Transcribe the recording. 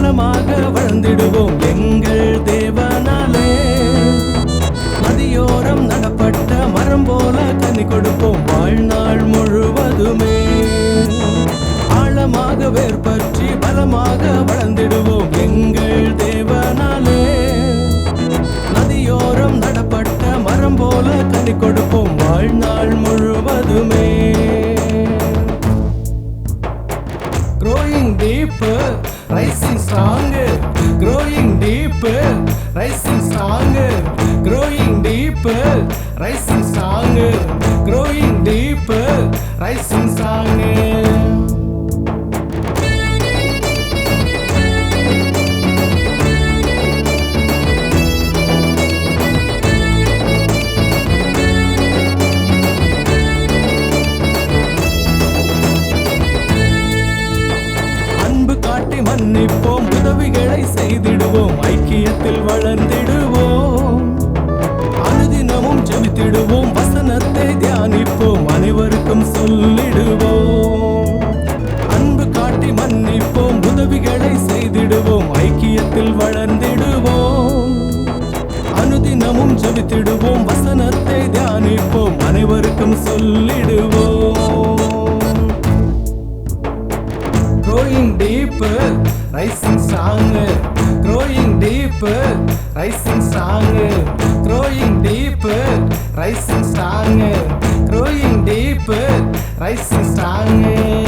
பலமாக வளர்ந்திடுவோம் எங்கள் தேவனாலே. நதியோரம் நடப்பட்ட மரம் போல கனி கொடுப்போம் வாழ்நாள் முழுவதுமே. ஆழமாக வேர்பற்றி பலமாக வளர்ந்திடுவோம் எங்கள் தேவனாலே. நதியோரம் நடப்பட்ட மரம் போல கனி கொடுப்போம் வாழ்நாள் முழுவதுமே. Growing deeper, rising stronger. Growing deeper, rising stronger. Growing deeper, rising stronger. Growing deeper, rising stronger. மன்னிப்போம், உதவிகளை செய்திடுவோம், ஐக்கியத்தில் வளர்ந்திடுவோம். அனுதினமும் ஜெபித்திடுவோம், வசனத்தை தியானிப்போம், அனைவருக்கும் சொல்லிடுவோம். அன்பு காட்டி மன்னிப்போம், உதவிகளை செய்திடுவோம், ஐக்கியத்தில் வளர்ந்திடுவோம். அனுதினமும் ஜெபித்திடுவோம், வசனத்தை தியானிப்போம், அனைவருக்கும் சொல்லிடுவோம். Growing deeper, rising stronger. Growing deeper, rising stronger. Growing deeper, rising stronger. Growing deeper, rising stronger.